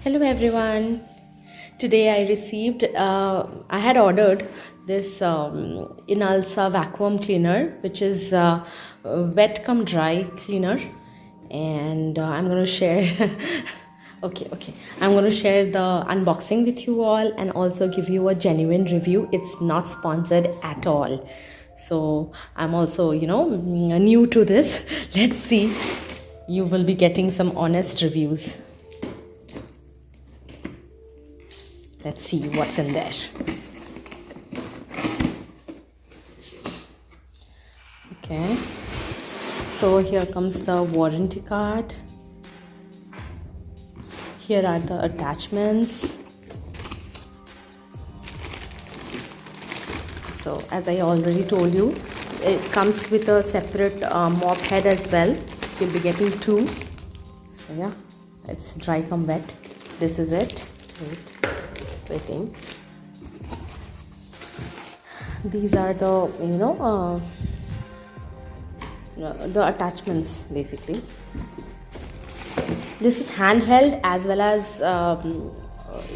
Hello everyone. Today I received, I had ordered this INALSA vacuum cleaner, which is wet cum dry cleaner, and I'm going to share. Okay. I'm going to share the unboxing with you all and also give you a genuine review. It's not sponsored at all. So I'm also, new to this. Let's see. You will be getting some honest reviews. Let's see what's in there. Okay, so here comes the warranty card. Here are the attachments. So as I already told you, it comes with a separate mop head as well. You'll be getting two. So yeah, it's dry cum wet. This is it. Waiting. These are the the attachments basically. This is handheld as well as a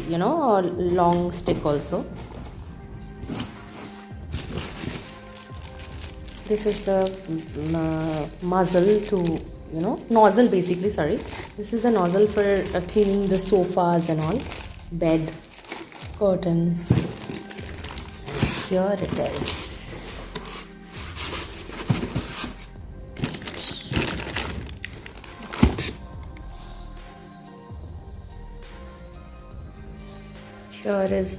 long stick also. This is the muzzle to nozzle basically, sorry. This is the nozzle for cleaning the sofas and all, bed, curtains. Here it is. Here is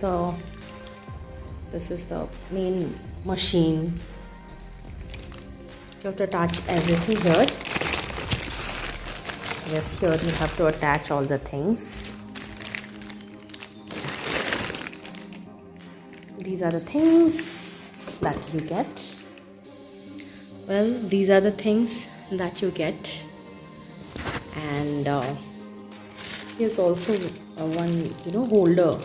this is the main machine. You have to attach everything here. Yes, here you have to attach all the things. These are the things that you get. Well, these are the things that you get. And here's also one holder.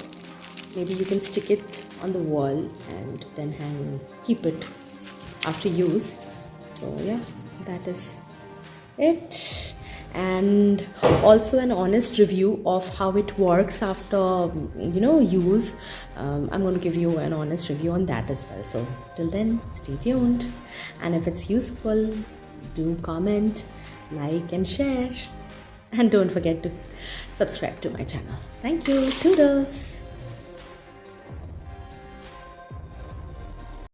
Maybe you can stick it on the wall and then keep it after use. So yeah, that is it. And also an honest review of how it works after use. I'm going to give you an honest review on that as well. So till then, stay tuned, and if it's useful, do comment, like and share, and don't forget to subscribe to my channel. Thank you. Toodles.